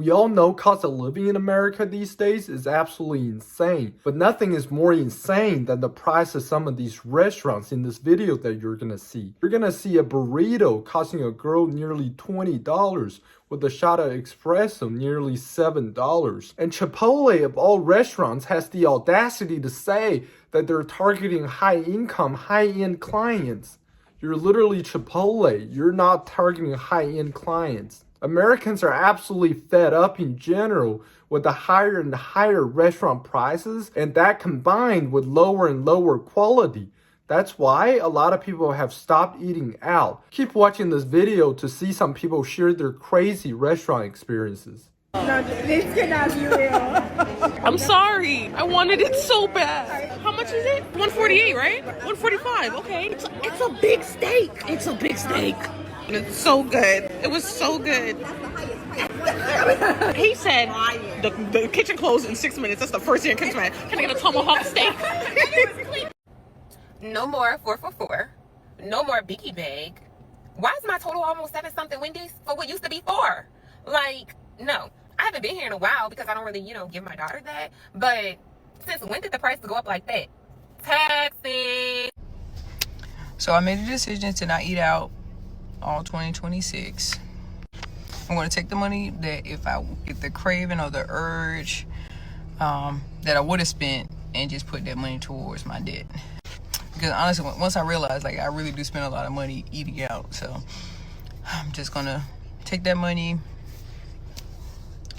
We all know cost of living in America these days is absolutely insane, but nothing is more insane than the price of some of these restaurants in this video that you're gonna see. You're gonna see a burrito costing a girl nearly $20 with a shot of espresso nearly $7. And Chipotle of all restaurants has the audacity to say that they're targeting high-income, high-end clients. You're literally Chipotle. You're not targeting high-end clients. Americans are absolutely fed up in general with the higher and higher restaurant prices, and that combined with lower and lower quality. That's why a lot of people have stopped eating out. Keep watching this video to see some people share their crazy restaurant experiences. No, this cannot be real. I'm sorry. I wanted it so bad. How much is it? 148, right? 145. Okay. It's a big steak. It's a big steak. And it's so good. It was so good. He said the kitchen closed in 6 minutes. That's the first thing comes to mind. Can I get a tomahawk steak? No more 4 for $4. No more biggie bag. Why is my total almost 7 something Wendy's for what used to be 4? Like, no. I haven't been here in a while because I don't really, give my daughter that. But since when did the price go up like that? Taxes. So I made a decision to not eat out all 2026. I'm going to take the money that if I get the craving or the urge that I would have spent and just put that money towards my debt. Because honestly, once I realized, I really do spend a lot of money eating out. So I'm just going to take that money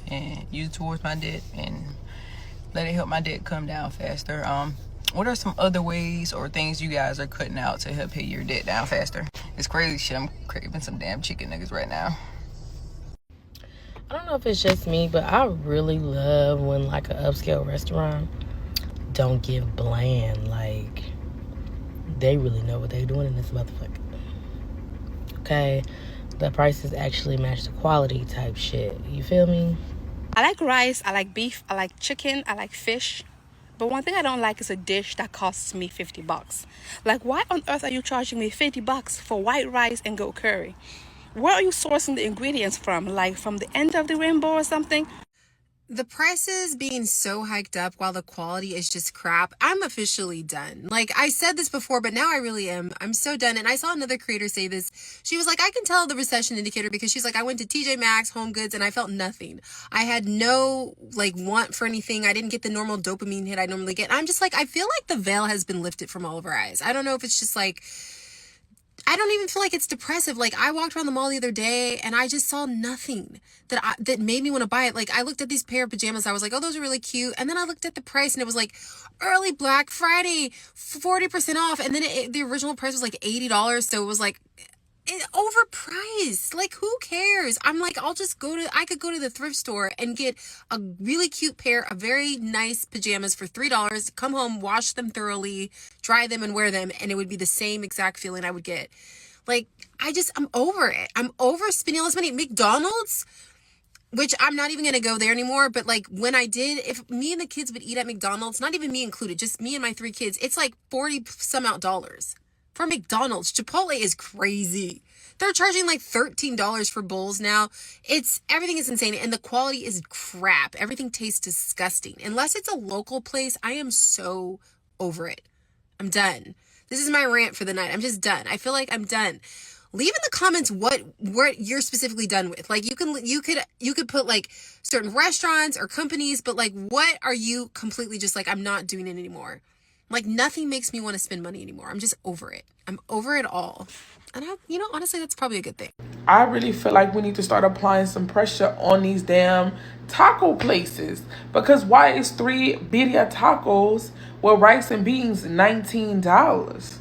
and use it towards my debt and let it help my debt come down faster. What are some other ways or things you guys are cutting out to help pay your debt down faster? It's crazy shit. I'm craving some damn chicken nuggets right now. I don't know if it's just me, but I really love when an upscale restaurant don't give bland. They really know what they're doing in this motherfucker. Okay? The prices actually match the quality type shit. You feel me? I like rice, I like beef, I like chicken, I like fish. But one thing I don't like is a dish that costs me $50. Why on earth are you charging me $50 for white rice and goat curry? Where are you sourcing the ingredients from? From the end of the rainbow or something? The prices being so hiked up while the quality is just crap, I'm officially done. I said this before, but now I really am. I'm so done. And I saw another creator say this. She was like, I can tell the recession indicator because she's like, I went to TJ Maxx, Home Goods, and I felt nothing. I had no want for anything. I didn't get the normal dopamine hit I normally get. And I'm just I feel like the veil has been lifted from all of our eyes. I don't know if it's just I don't even feel like it's depressive. I walked around the mall the other day and I just saw nothing that made me want to buy it. I looked at these pair of pajamas. I was like, oh, those are really cute. And then I looked at the price and it was early Black Friday, 40% off. And then the original price was $80. So it was overpriced. Who cares? I'm I could go to the thrift store and get a really cute pair of very nice pajamas for $3, come home, wash them thoroughly, dry them and wear them, and it would be the same exact feeling I would get. I'm over it. I'm over spending all this money. McDonald's, which I'm not even going to go there anymore, but when I did, if me and the kids would eat at McDonald's, not even me included, just me and my 3 kids, it's $40 some out dollars. For McDonald's. Chipotle is crazy. They're charging $13 for bowls now. Everything is insane and the quality is crap. Everything tastes disgusting. Unless it's a local place, I am so over it. I'm done. This is my rant for the night. I'm just done. I feel like I'm done. Leave in the comments what you're specifically done with. You could put certain restaurants or companies, but what are you completely just I'm not doing it anymore. Nothing makes me want to spend money anymore. I'm just over it. I'm over it all. And honestly, that's probably a good thing. I really feel like we need to start applying some pressure on these damn taco places. Because why is 3 birria tacos with rice and beans $19?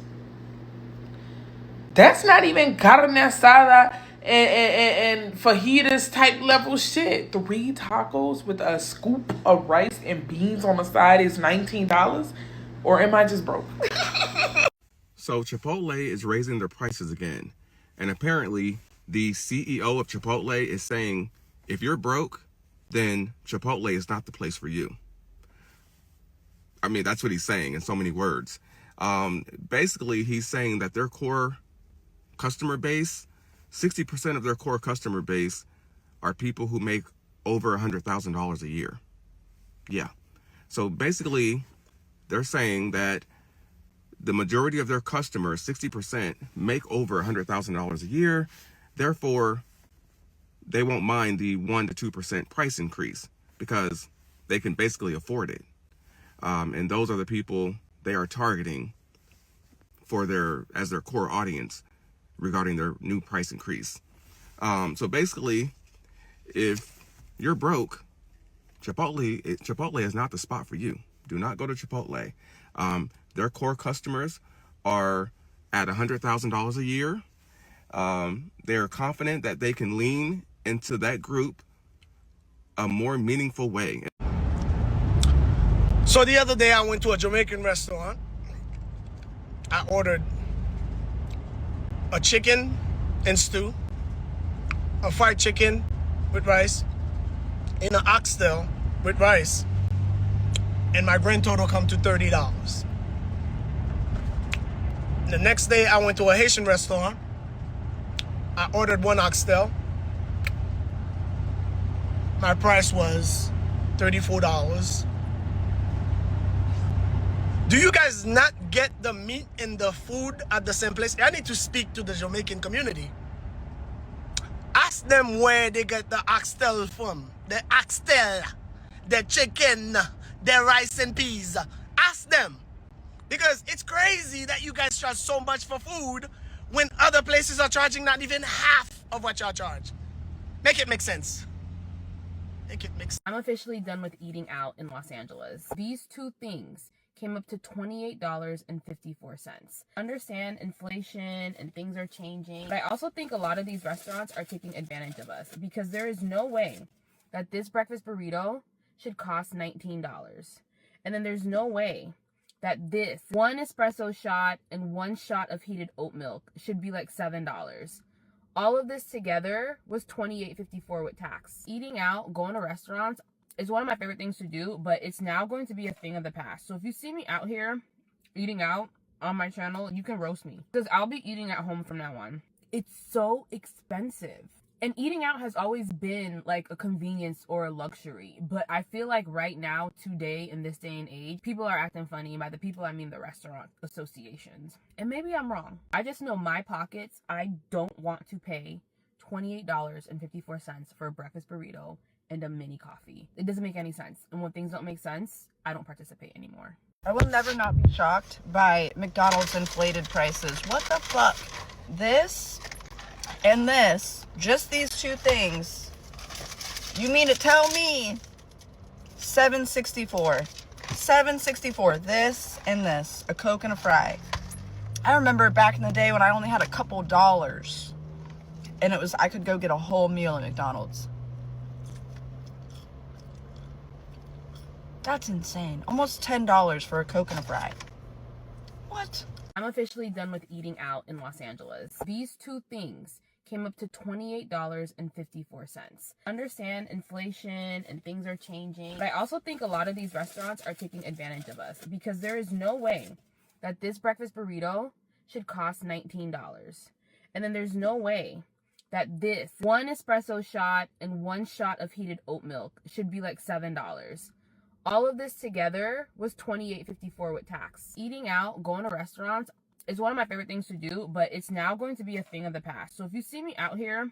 That's not even carne asada and fajitas type level shit. 3 tacos with a scoop of rice and beans on the side is $19? Or am I just broke? So Chipotle is raising their prices again. And apparently the CEO of Chipotle is saying, if you're broke, then Chipotle is not the place for you. I mean, that's what he's saying in so many words. Basically, he's saying that their core customer base, 60% of their core customer base are people who make over $100,000 a year. Yeah. So basically, they're saying that the majority of their customers, 60%, make over $100,000 a year. Therefore, they won't mind the 1% to 2% price increase because they can basically afford it. And those are the people they are targeting for as their core audience regarding their new price increase. So basically, if you're broke, Chipotle is not the spot for you. Do not go to Chipotle. Their core customers are at $100,000 a year. They're confident that they can lean into that group a more meaningful way. So the other day I went to a Jamaican restaurant. I ordered a chicken and stew, a fried chicken with rice, and an oxtail with rice, and my grand total come to $30. The next day I went to a Haitian restaurant. I ordered one oxtail. My price was $34. Do you guys not get the meat and the food at the same place? I need to speak to the Jamaican community. Ask them where they get the oxtail from. The oxtail, the chicken, the rice and peas. Ask them. Because it's crazy that you guys charge so much for food when other places are charging not even half of what y'all charge. Make it make sense. Make it make sense. I'm officially done with eating out in Los Angeles. These two things came up to $28.54. Understand inflation and things are changing, but I also think a lot of these restaurants are taking advantage of us because there is no way that this breakfast burrito should cost $19. And then there's no way that this one espresso shot and one shot of heated oat milk should be like $7. All of this together was $28.54 with tax. Eating out, going to restaurants, is one of my favorite things to do, but it's now going to be a thing of the past. So if you see me out here eating out on my channel, you can roast me because I'll be eating at home from now on. It's so expensive. And eating out has always been like a convenience or a luxury. But I feel like right now, today, in this day and age, people are acting funny. And by the people, I mean the restaurant associations. And maybe I'm wrong. I just know my pockets, I don't want to pay $28.54 for a breakfast burrito and a mini coffee. It doesn't make any sense. And when things don't make sense, I don't participate anymore. I will never not be shocked by McDonald's inflated prices. What the fuck? This and this, just these two things. You mean to tell me $7.64? $7.64, this and this, a Coke and a fry. I remember back in the day when I only had a couple dollars and I could go get a whole meal at McDonald's. That's insane. Almost $10 for a Coke and a fry. What? I'm officially done with eating out in Los Angeles. These two things came up to $28.54. Understand inflation and things are changing. But I also think a lot of these restaurants are taking advantage of us because there is no way that this breakfast burrito should cost $19. And then there's no way that this one espresso shot and one shot of heated oat milk should be like $7. All of this together was $28.54 with tax. Eating out, going to restaurants is one of my favorite things to do, but it's now going to be a thing of the past. So if you see me out here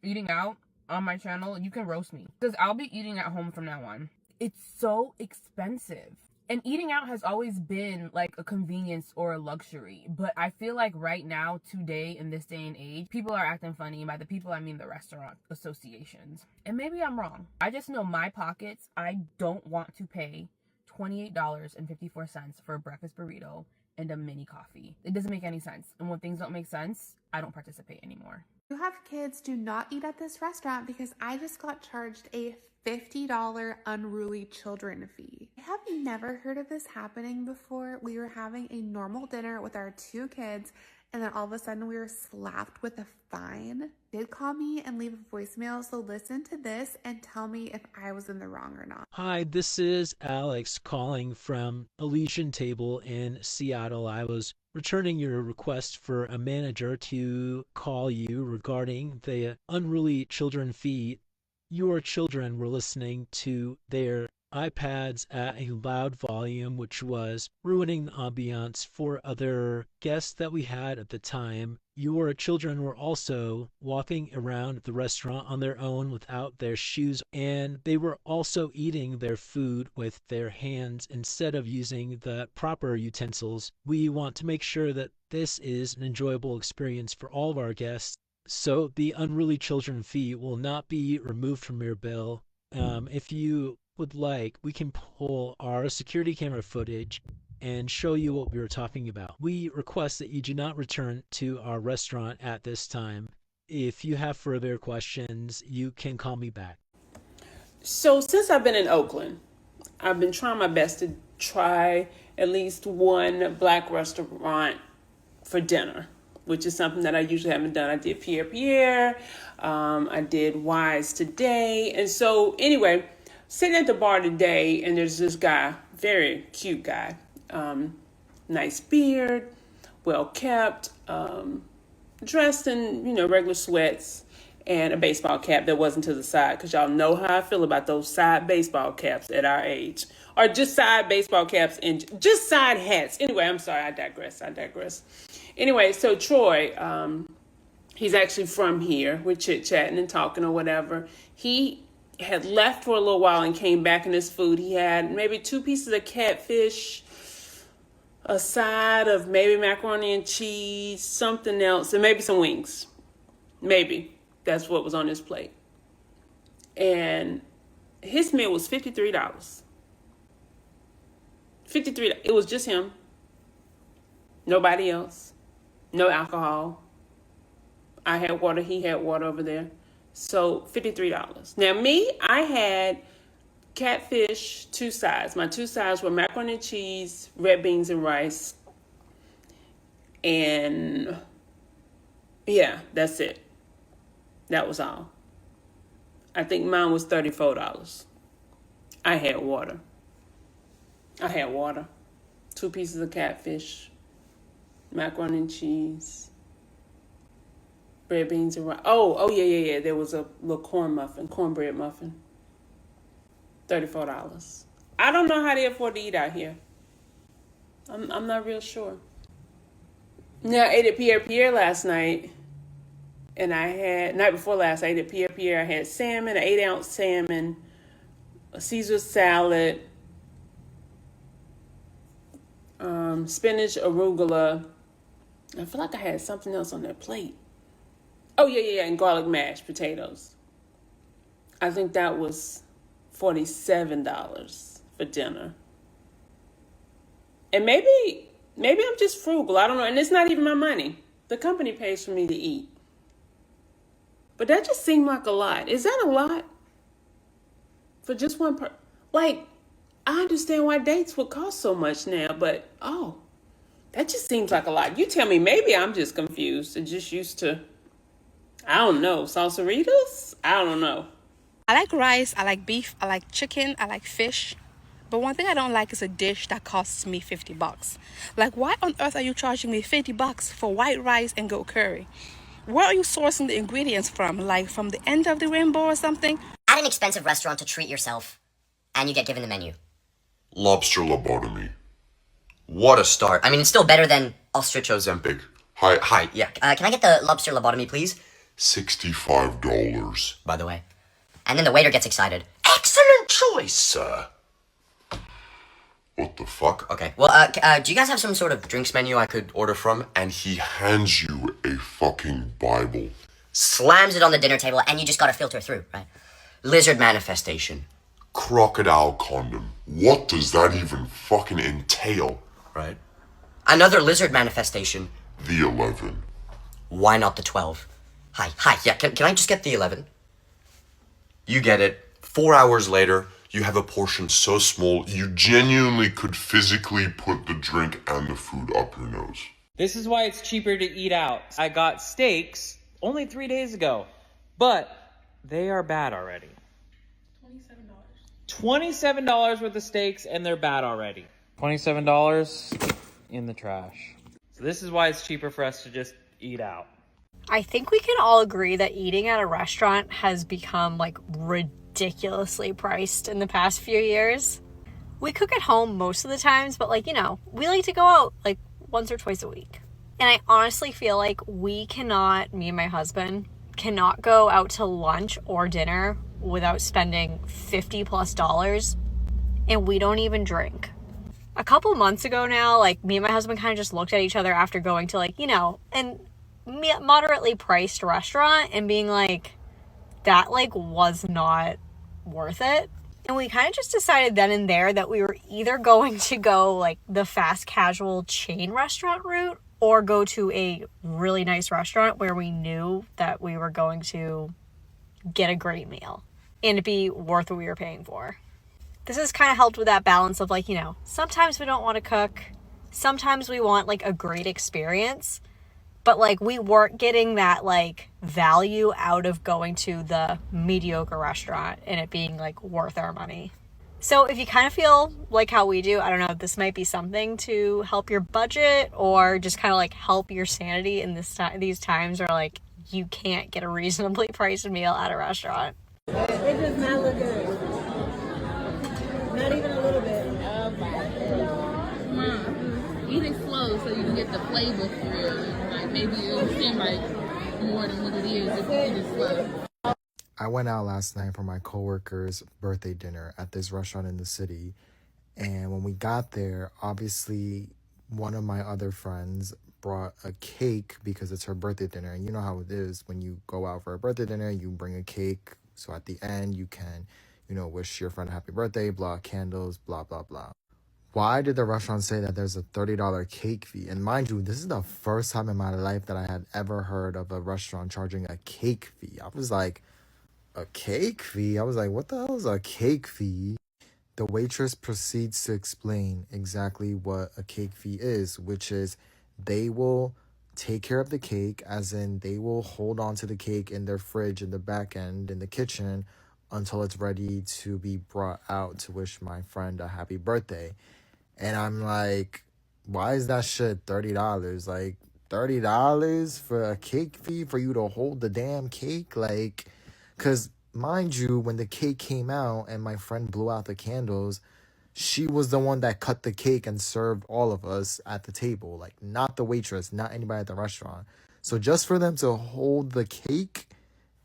eating out on my channel, you can roast me because I'll be eating at home from now on. It's so expensive. And eating out has always been like a convenience or a luxury. But I feel like right now, today, in this day and age, people are acting funny. And by the people, I mean the restaurant associations. And maybe I'm wrong. I just know my pockets, I don't want to pay $28.54 for a breakfast burrito and a mini coffee. It doesn't make any sense. And when things don't make sense, I don't participate anymore. If you have kids, do not eat at this restaurant because I just got charged a $50 unruly children fee. I have never heard of this happening before. We were having a normal dinner with our two kids and then all of a sudden we were slapped with a fine. They did call me and leave a voicemail, so listen to this and tell me if I was in the wrong or not. Hi, this is Alex calling from Elysian Table in Seattle. I was returning your request for a manager to call you regarding the unruly children fee your children were listening to their iPads at a loud volume, which was ruining the ambiance for other guests that we had at the time. Your children were also walking around the restaurant on their own without their shoes, and they were also eating their food with their hands instead of using the proper utensils. We want to make sure that this is an enjoyable experience for all of our guests. So the unruly children fee will not be removed from your bill. If you would like, we can pull our security camera footage and show you what we were talking about. We request that you do not return to our restaurant at this time. If you have further questions, you can call me back. So since I've been in Oakland, I've been trying my best to try at least one black restaurant for dinner, which is something that I usually haven't done. I did Pierre Pierre, I did Wise today. And so anyway, sitting at the bar today, and there's this guy, very cute guy, nice beard, well kept, dressed in, regular sweats and a baseball cap that wasn't to the side, because y'all know how I feel about those side baseball caps at our age, or just side baseball caps and just side hats. Anyway, I'm sorry, I digress. Anyway, so Troy, he's actually from here. We're chit-chatting and talking or whatever. He had left for a little while and came back in his food. He had maybe 2 pieces of catfish, a side of maybe macaroni and cheese, something else, and maybe some wings. Maybe. That's what was on his plate. And his meal was $53. $53. It was just him. Nobody else. No alcohol. I had water. He had water over there. So $53. Now me, I had catfish, 2 sides. My 2 sides were macaroni and cheese, red beans and rice. And yeah, that's it. That was all. I think mine was $34. I had water. 2 pieces of catfish, macaroni and cheese, red beans and rice. Oh yeah. There was a little cornbread muffin. $34. I don't know how they afford to eat out here. I'm not real sure. Now, I ate at Pierre Pierre last night. And I had, night before last, I ate at Pierre Pierre. I had salmon, an 8-ounce salmon, a Caesar salad, spinach, arugula. I feel like I had something else on that plate. Oh, yeah, and garlic mashed potatoes. I think that was $47 for dinner. And maybe I'm just frugal. I don't know. And it's not even my money. The company pays for me to eat. But that just seemed like a lot. Is that a lot? For just one person? Like, I understand why dates would cost so much now, but, that just seems like a lot. You tell me, maybe I'm just confused and just used to, I don't know, salsaritas? I don't know. I like rice, I like beef, I like chicken, I like fish. But one thing I don't like is a dish that costs me $50. Like, why on earth are you charging me $50 for white rice and goat curry? Where are you sourcing the ingredients from? Like from the end of the rainbow or something? At an expensive restaurant to treat yourself, and you get given the menu. Lobster lobotomy. What a start. I mean, it's still better than ostrich Ozempic. Hi. Yeah. Can I get the lobster lobotomy, please? $65. By the way. And then the waiter gets excited. Excellent choice, sir. What the fuck? Okay. Well, do you guys have some sort of drinks menu I could order from? And he hands you a fucking Bible. Slams it on the dinner table, and you just gotta filter through, right? Lizard manifestation. Crocodile condom. What does that even fucking entail? Right. Another lizard manifestation. The 11. Why not the 12? Hi. Yeah, can I just get the 11? You get it. 4 hours later, you have a portion so small, you genuinely could physically put the drink and the food up your nose. This is why it's cheaper to eat out. I got steaks only 3 days ago, but they are bad already. $27 worth of steaks, and they're bad already. $27 in the trash. So this is why it's cheaper for us to just eat out. I think we can all agree that eating at a restaurant has become like ridiculously priced in the past few years. We cook at home most of the times, but like, you know, we like to go out like once or twice a week. And I honestly feel like we cannot, me and my husband, cannot go out to lunch or dinner without spending $50+ and we don't even drink. A couple months ago now, like me and my husband kind of just looked at each other after going to like, you know, an moderately priced restaurant and being like, that like was not worth it. And we kind of just decided then and there that we were either going to go like the fast casual chain restaurant route or go to a really nice restaurant where we knew that we were going to get a great meal and it be worth what we were paying for. This has kind of helped with that balance of like, you know, sometimes we don't want to cook, sometimes we want like a great experience, but like we weren't getting that like value out of going to the mediocre restaurant and it being like worth our money. So if you kind of feel like how we do, I don't know, this might be something to help your budget or just kind of like help your sanity in these times where like you can't get a reasonably priced meal at a restaurant. It does not look good. Not even a little bit. Oh my God. Eat it slow so you can get the flavor through. Like maybe it'll seem like more than what it is if you eat it slow. I went out last night for my coworker's birthday dinner at this restaurant in the city. And when we got there, obviously one of my other friends brought a cake because it's her birthday dinner. And you know how it is when you go out for a birthday dinner, you bring a cake. So at the end, you can, you know, wish your friend a happy birthday, blah, candles, blah, blah, blah. Why did the restaurant say that there's a $30 cake fee? And mind you, this is the first time in my life that I had ever heard of a restaurant charging a cake fee. I was like, a cake fee? I was like, what the hell is a cake fee? The waitress proceeds to explain exactly what a cake fee is, which is they will take care of the cake, as in they will hold on to the cake in their fridge in the back end in the kitchen until it's ready to be brought out to wish my friend a happy birthday. And I'm like, why is that shit $30? Like, $30 for a cake fee for you to hold the damn cake? Like, because mind you, when the cake came out and my friend blew out the candles, she was the one that cut the cake and served all of us at the table. Like, not the waitress, not anybody at the restaurant. So just for them to hold the cake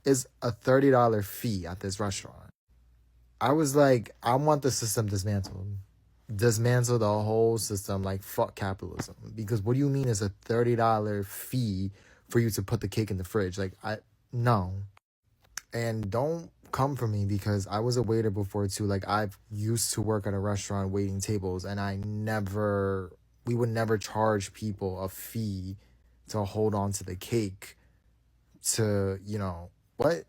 is a $30 fee at this restaurant. I was like, I want the system dismantled. Dismantle the whole system, like fuck capitalism. Because what do you mean is a $30 fee for you to put the cake in the fridge? Like, no. And don't come for me because I was a waiter before too. Like, I've used to work at a restaurant waiting tables and we would never charge people a fee to hold on to the cake to, you know, what?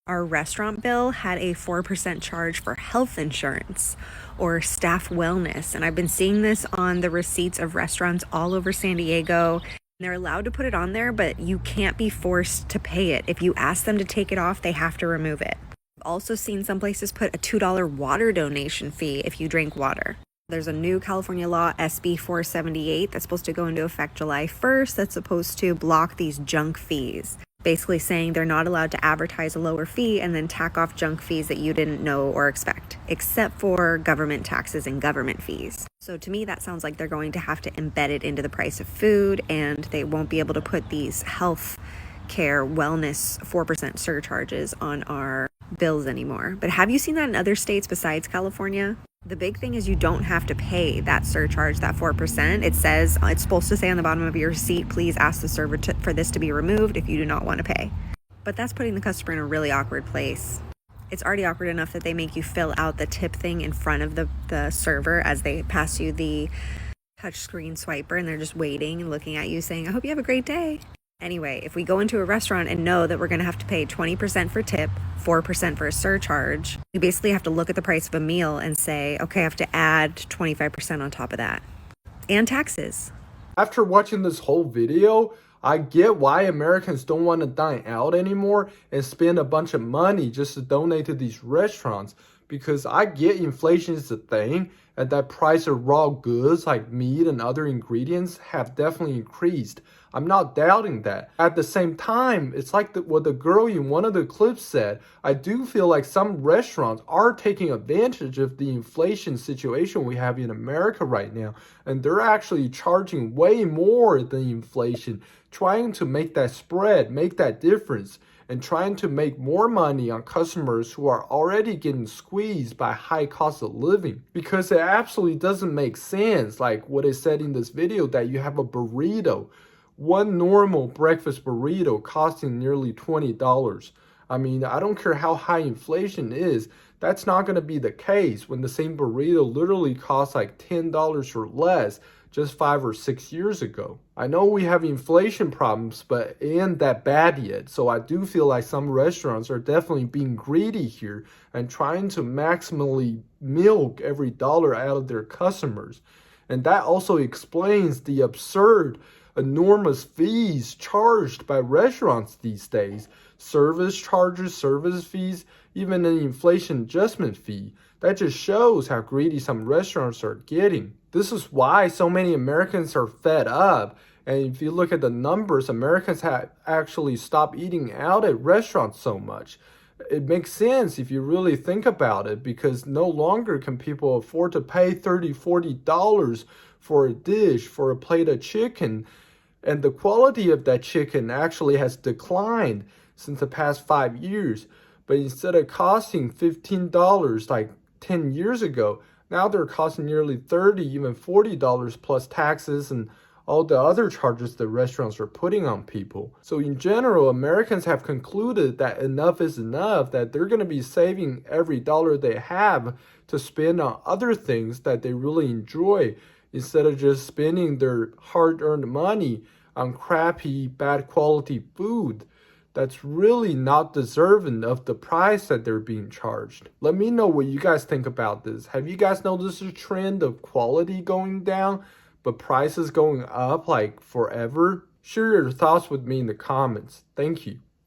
Our restaurant bill had a 4% charge for health insurance or staff wellness. And I've been seeing this on the receipts of restaurants all over San Diego. They're allowed to put it on there, but you can't be forced to pay it. If you ask them to take it off, they have to remove it. I've also seen some places put a $2 water donation fee if you drink water. There's a new California law, SB 478, that's supposed to go into effect July 1st. That's supposed to block these junk fees. Basically saying they're not allowed to advertise a lower fee and then tack off junk fees that you didn't know or expect, except for government taxes and government fees. So to me, that sounds like they're going to have to embed it into the price of food, and they won't be able to put these health care wellness 4% surcharges on our bills anymore. But have you seen that in other states besides California? The big thing is you don't have to pay that surcharge, that 4%. It says, it's supposed to say on the bottom of your receipt, please ask the server for this to be removed if you do not want to pay. But that's putting the customer in a really awkward place. It's already awkward enough that they make you fill out the tip thing in front of the server as they pass you the touchscreen swiper, and they're just waiting and looking at you saying, I hope you have a great day. Anyway, if we go into a restaurant and know that we're going to have to pay 20% for tip, 4% for a surcharge, we basically have to look at the price of a meal and say, okay, I have to add 25% on top of that. And taxes. After watching this whole video, I get why Americans don't want to dine out anymore and spend a bunch of money just to donate to these restaurants. because I get inflation is a thing and that price of raw goods like meat and other ingredients have definitely increased. I'm not doubting that. At the same time, it's like what the girl in one of the clips said. I do feel like some restaurants are taking advantage of the inflation situation we have in America right now, and they're actually charging way more than inflation, trying to make that spread, make that difference, and trying to make more money on customers who are already getting squeezed by high cost of living. Because it absolutely doesn't make sense, like what it said in this video, that you have a burrito, one normal breakfast burrito costing nearly $20. I mean, I don't care how high inflation is, that's not going to be the case when the same burrito literally costs like $10 or less just 5 or 6 years ago. I know we have inflation problems, but it ain't that bad yet. So I do feel like some restaurants are definitely being greedy here and trying to maximally milk every dollar out of their customers. And that also explains the absurd, enormous fees charged by restaurants these days. Service charges, service fees, even an inflation adjustment fee. That just shows how greedy some restaurants are getting. This is why so many Americans are fed up. And if you look at the numbers, Americans have actually stopped eating out at restaurants so much. It makes sense if you really think about it, because no longer can people afford to pay $30, $40 for a dish, for a plate of chicken. And the quality of that chicken actually has declined since the past 5 years. But instead of costing $15 like 10 years ago, now they're costing nearly $30, even $40 plus taxes and all the other charges the restaurants are putting on people. So in general, Americans have concluded that enough is enough, that they're going to be saving every dollar they have to spend on other things that they really enjoy, instead of just spending their hard-earned money on crappy, bad quality food that's really not deserving of the price that they're being charged. Let me know what you guys think about this. Have you guys noticed a trend of quality going down, but prices going up like forever? Share your thoughts with me in the comments. Thank you.